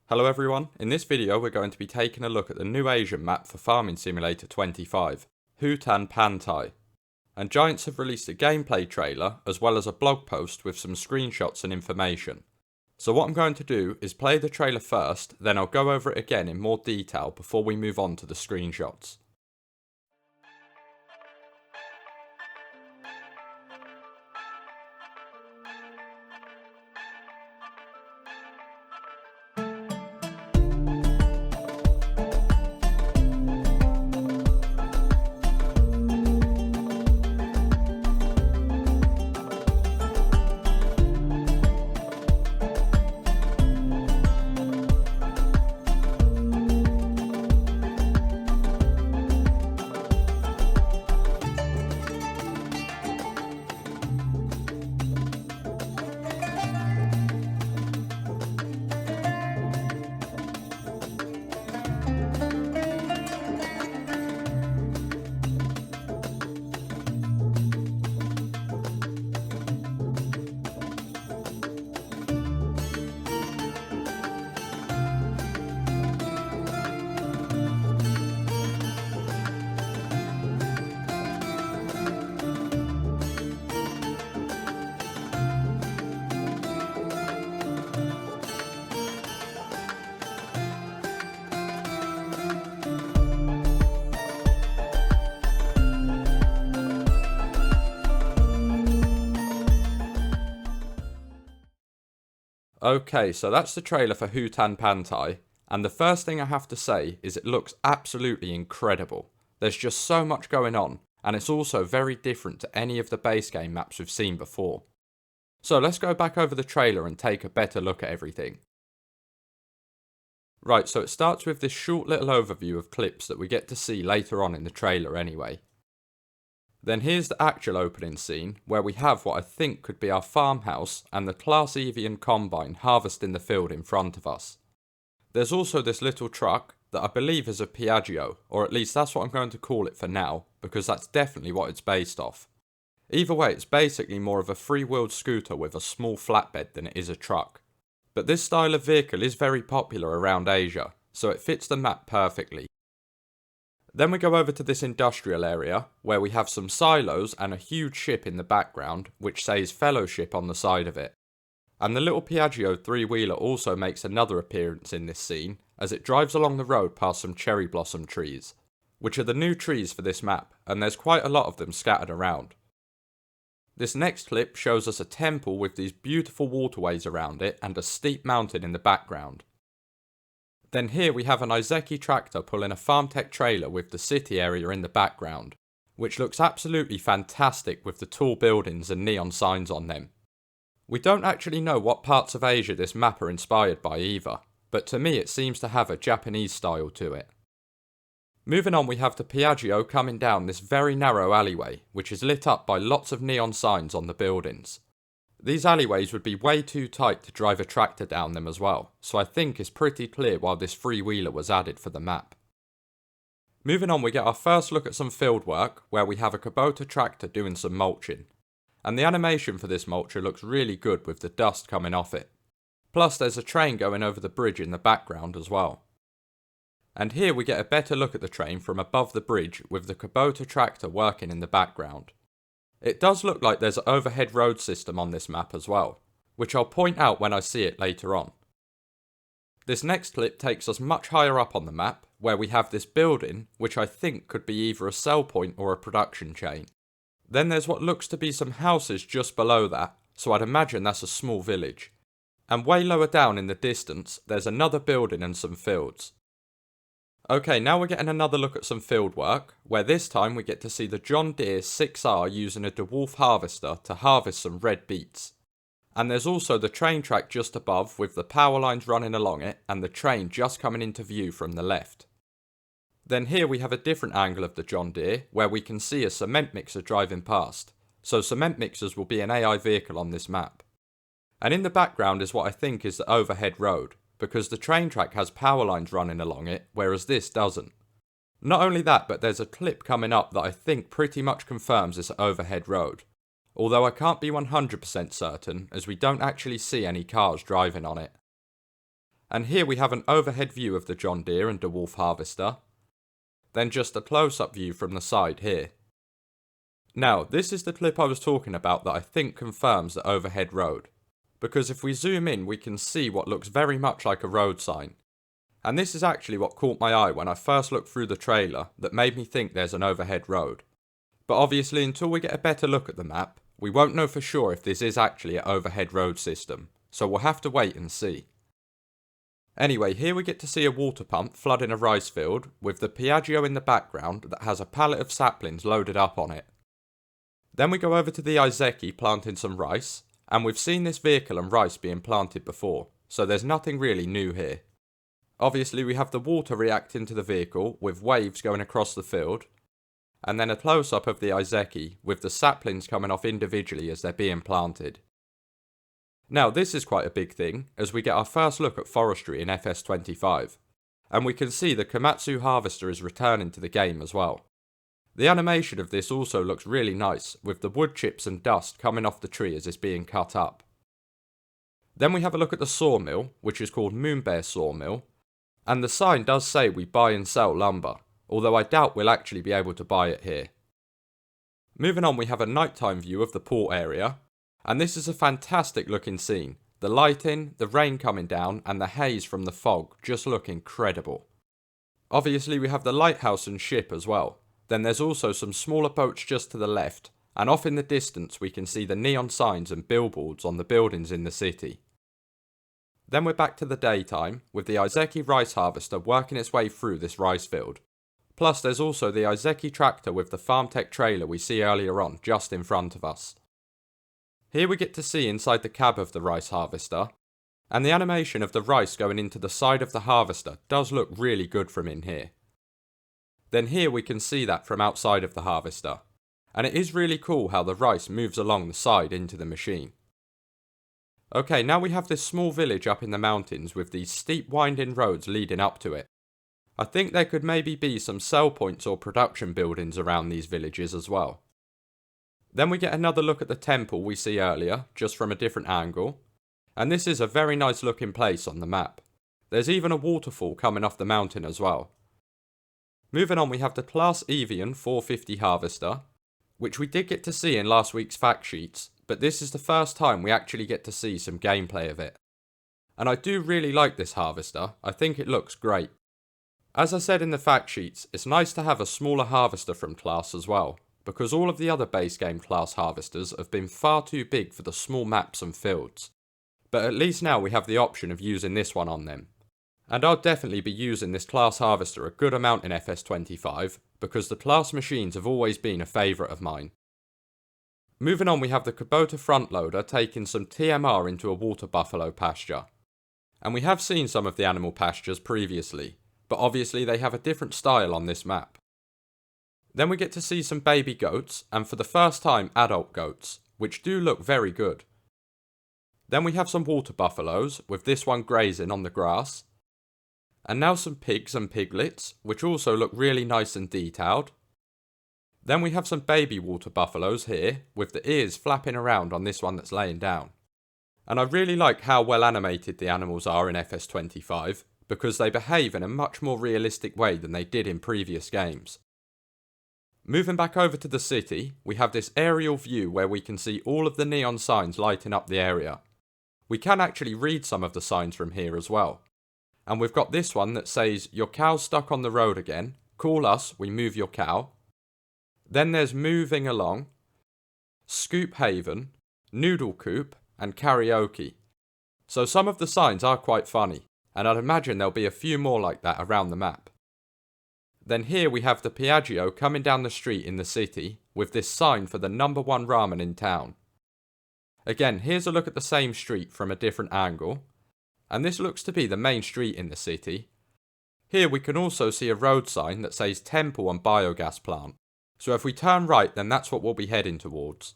Hello everyone, in this video we're going to be taking a look at the new Asian map for Farming Simulator 25, Hutan Pantai. And Giants have released a gameplay trailer as well as a blog post with some screenshots and information. So what I'm going to do is play the trailer first, then I'll go over it again in more detail before we move on to the screenshots. Okay, so that's the trailer for Hutan Pantai, and the first thing I have to say is it looks absolutely incredible. There's just so much going on, and it's also very different to any of the base game maps we've seen before. So let's go back over the trailer and take a better look at everything. Right, so it starts with this short little overview of clips that we get to see later on in the trailer anyway. Then here's the actual opening scene, where we have what I think could be our farmhouse and the Class Evian combine harvesting the field in front of us. There's also this little truck that I believe is a Piaggio, or at least that's what I'm going to call it for now, because that's definitely what it's based off. Either way, it's basically more of a three-wheeled scooter with a small flatbed than it is a truck. But this style of vehicle is very popular around Asia, so it fits the map perfectly. Then we go over to this industrial area, where we have some silos and a huge ship in the background, which says Fellowship on the side of it. And the little Piaggio three-wheeler also makes another appearance in this scene, as it drives along the road past some cherry blossom trees, which are the new trees for this map, and there's quite a lot of them scattered around. This next clip shows us a temple with these beautiful waterways around it and a steep mountain in the background. Then here we have an Izeki tractor pulling a FarmTech trailer with the city area in the background, which looks absolutely fantastic with the tall buildings and neon signs on them. We don't actually know what parts of Asia this map are inspired by either, but to me it seems to have a Japanese style to it. Moving on, we have the Piaggio coming down this very narrow alleyway, which is lit up by lots of neon signs on the buildings. These alleyways would be way too tight to drive a tractor down them as well, so I think it's pretty clear why this three-wheeler was added for the map. Moving on, we get our first look at some field work, where we have a Kubota tractor doing some mulching. And the animation for this mulcher looks really good with the dust coming off it. Plus there's a train going over the bridge in the background as well. And here we get a better look at the train from above the bridge with the Kubota tractor working in the background. It does look like there's an overhead road system on this map as well, which I'll point out when I see it later on. This next clip takes us much higher up on the map, where we have this building, which I think could be either a sell point or a production chain. Then there's what looks to be some houses just below that, so I'd imagine that's a small village. And way lower down in the distance, there's another building and some fields. Okay, now we're getting another look at some field work, where this time we get to see the John Deere 6R using a DeWolf harvester to harvest some red beets. And there's also the train track just above with the power lines running along it and the train just coming into view from the left. Then here we have a different angle of the John Deere, where we can see a cement mixer driving past, so cement mixers will be an AI vehicle on this map. And in the background is what I think is the overhead road, because the train track has power lines running along it, whereas this doesn't. Not only that, but there's a clip coming up that I think pretty much confirms this overhead road, although I can't be 100% certain as we don't actually see any cars driving on it. And here we have an overhead view of the John Deere and DeWolf harvester. Then just a close-up view from the side here. Now, this is the clip I was talking about that I think confirms the overhead road. Because if we zoom in, we can see what looks very much like a road sign. And this is actually what caught my eye when I first looked through the trailer that made me think there's an overhead road. But obviously, until we get a better look at the map, we won't know for sure if this is actually an overhead road system, so we'll have to wait and see. Anyway, here we get to see a water pump flooding a rice field, with the Piaggio in the background that has a pallet of saplings loaded up on it. Then we go over to the Izeki planting some rice, and we've seen this vehicle and rice being planted before, so there's nothing really new here. Obviously we have the water reacting to the vehicle, with waves going across the field, and then a close-up of the Izeki, with the saplings coming off individually as they're being planted. Now this is quite a big thing, as we get our first look at forestry in FS25, and we can see the Komatsu harvester is returning to the game as well. The animation of this also looks really nice, with the wood chips and dust coming off the tree as it's being cut up. Then we have a look at the sawmill, which is called Moonbear Sawmill, and the sign does say we buy and sell lumber, although I doubt we'll actually be able to buy it here. Moving on, we have a nighttime view of the port area, and this is a fantastic looking scene. The lighting, the rain coming down, and the haze from the fog just look incredible. Obviously we have the lighthouse and ship as well. Then there's also some smaller boats just to the left, and off in the distance we can see the neon signs and billboards on the buildings in the city. Then we're back to the daytime, with the Izeki rice harvester working its way through this rice field. Plus there's also the Izeki tractor with the FarmTech trailer we see earlier on just in front of us. Here we get to see inside the cab of the rice harvester, and the animation of the rice going into the side of the harvester does look really good from in here. Then here we can see that from outside of the harvester, and it is really cool how the rice moves along the side into the machine. Okay, now we have this small village up in the mountains with these steep winding roads leading up to it. I think there could maybe be some sell points or production buildings around these villages as well. Then we get another look at the temple we see earlier, just from a different angle, and this is a very nice looking place on the map. There's even a waterfall coming off the mountain as well. Moving on, we have the Class Evian 450 harvester, which we did get to see in last week's fact sheets, but this is the first time we actually get to see some gameplay of it. And I do really like this harvester, I think it looks great. As I said in the fact sheets, it's nice to have a smaller harvester from Class as well, because all of the other base game Class harvesters have been far too big for the small maps and fields. But at least now we have the option of using this one on them. And I'll definitely be using this Class harvester a good amount in FS25, because the Class machines have always been a favourite of mine. Moving on, we have the Kubota front loader taking some TMR into a water buffalo pasture. And we have seen some of the animal pastures previously, but obviously they have a different style on this map. Then we get to see some baby goats, and for the first time adult goats, which do look very good. Then we have some water buffaloes, with this one grazing on the grass. And now some pigs and piglets, which also look really nice and detailed. Then we have some baby water buffaloes here, with the ears flapping around on this one that's laying down. And I really like how well animated the animals are in FS25, because they behave in a much more realistic way than they did in previous games. Moving back over to the city, we have this aerial view where we can see all of the neon signs lighting up the area. We can actually read some of the signs from here as well. And we've got this one that says, "Your cow's stuck on the road again. Call us, we move your cow." Then there's "Moving Along," "Scoop Haven," "Noodle Coop," and "Karaoke." So some of the signs are quite funny, and I'd imagine there'll be a few more like that around the map. Then here we have the Piaggio coming down the street in the city, with this sign for the #1 ramen in town. Again, here's a look at the same street from a different angle. And this looks to be the main street in the city. Here we can also see a road sign that says temple and biogas plant. So if we turn right, then that's what we'll be heading towards.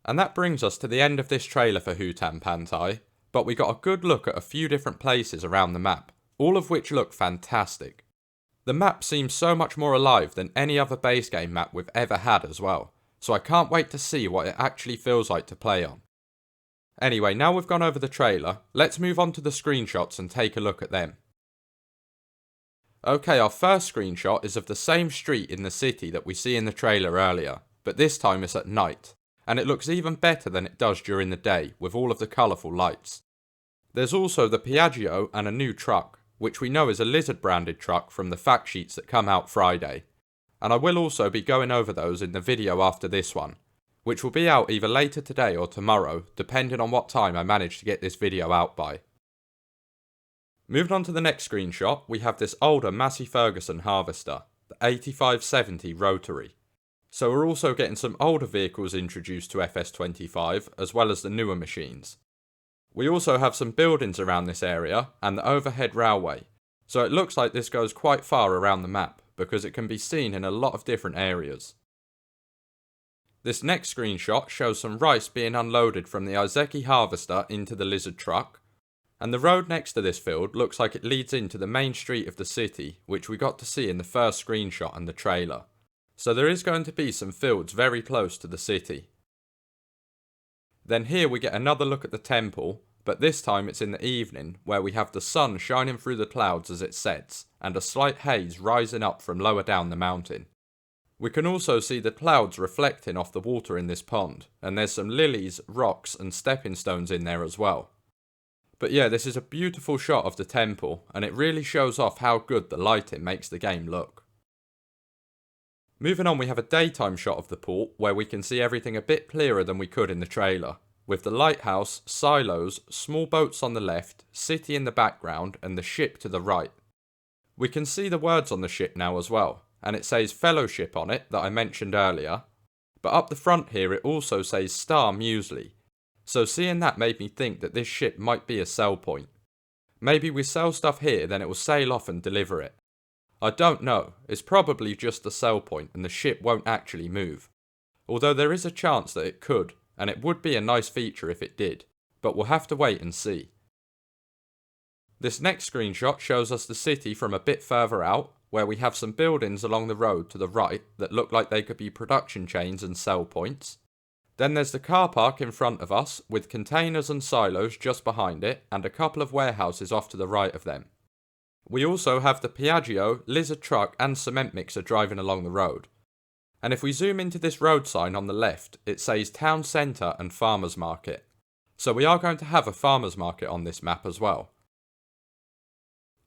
And that brings us to the end of this trailer for Hutan Pantai, but we got a good look at a few different places around the map, all of which look fantastic. The map seems so much more alive than any other base game map we've ever had as well, so I can't wait to see what it actually feels like to play on. Anyway, now we've gone over the trailer, let's move on to the screenshots and take a look at them. Okay, our first screenshot is of the same street in the city that we see in the trailer earlier, but this time it's at night, and it looks even better than it does during the day with all of the colourful lights. There's also the Piaggio and a new truck, which we know is a Lizard branded truck from the fact sheets that come out Friday, and I will also be going over those in the video after this one, which will be out either later today or tomorrow, depending on what time I manage to get this video out by. Moving on to the next screenshot, we have this older Massey Ferguson Harvester, the 8570 Rotary. So we're also getting some older vehicles introduced to FS25, as well as the newer machines. We also have some buildings around this area, and the overhead railway, so it looks like this goes quite far around the map, because it can be seen in a lot of different areas. This next screenshot shows some rice being unloaded from the Izeki Harvester into the Lizard truck, and the road next to this field looks like it leads into the main street of the city, which we got to see in the first screenshot and the trailer. So there is going to be some fields very close to the city. Then here we get another look at the temple, but this time it's in the evening, where we have the sun shining through the clouds as it sets, and a slight haze rising up from lower down the mountain. We can also see the clouds reflecting off the water in this pond, and there's some lilies, rocks and stepping stones in there as well. But yeah, this is a beautiful shot of the temple, and it really shows off how good the lighting makes the game look. Moving on, we have a daytime shot of the port, where we can see everything a bit clearer than we could in the trailer, with the lighthouse, silos, small boats on the left, city in the background and the ship to the right. We can see the words on the ship now as well, and it says Fellowship on it that I mentioned earlier, but up the front here it also says Star Muesli. So seeing that made me think that this ship might be a sell point. Maybe we sell stuff here, then it will sail off and deliver it. I don't know, it's probably just a sell point and the ship won't actually move. Although there is a chance that it could, and it would be a nice feature if it did, but we'll have to wait and see. This next screenshot shows us the city from a bit further out, where we have some buildings along the road to the right that look like they could be production chains and sell points. Then there's the car park in front of us, with containers and silos just behind it, and a couple of warehouses off to the right of them. We also have the Piaggio, Lizard truck and cement mixer driving along the road. And if we zoom into this road sign on the left, it says Town Centre and Farmers Market. So we are going to have a farmers market on this map as well.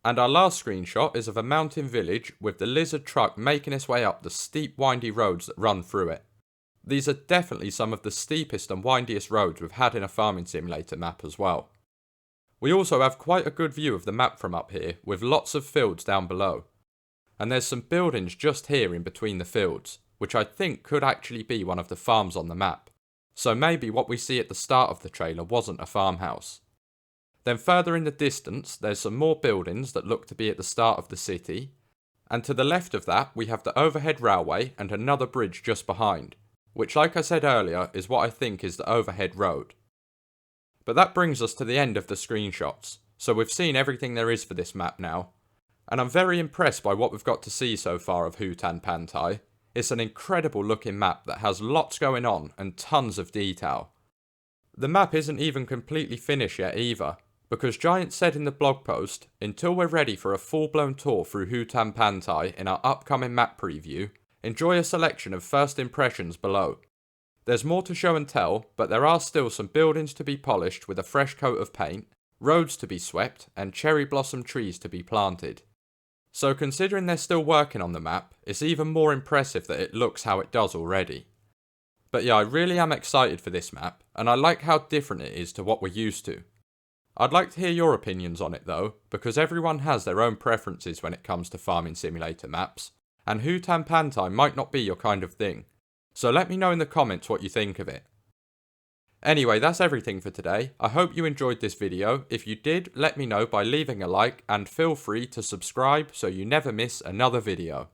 And our last screenshot is of a mountain village with the Lizard truck making its way up the steep windy roads that run through it. These are definitely some of the steepest and windiest roads we've had in a farming simulator map as well. We also have quite a good view of the map from up here, with lots of fields down below. And there's some buildings just here in between the fields, which I think could actually be one of the farms on the map. So maybe what we see at the start of the trailer wasn't a farmhouse. Then further in the distance, there's some more buildings that look to be at the start of the city. And to the left of that, we have the overhead railway and another bridge just behind, which, like I said earlier, is what I think is the overhead road. But that brings us to the end of the screenshots, so we've seen everything there is for this map now, and I'm very impressed by what we've got to see so far of Hutan Pantai. It's an incredible looking map that has lots going on and tons of detail. The map isn't even completely finished yet either, because Giant said in the blog post, until we're ready for a full-blown tour through Hutan Pantai in our upcoming map preview, enjoy a selection of first impressions below. There's more to show and tell, but there are still some buildings to be polished with a fresh coat of paint, roads to be swept, and cherry blossom trees to be planted. So considering they're still working on the map, it's even more impressive that it looks how it does already. But yeah, I really am excited for this map, and I like how different it is to what we're used to. I'd like to hear your opinions on it though, because everyone has their own preferences when it comes to farming simulator maps, and Hutan Pantai might not be your kind of thing. So let me know in the comments what you think of it. Anyway, that's everything for today. I hope you enjoyed this video. If you did, let me know by leaving a like and feel free to subscribe so you never miss another video.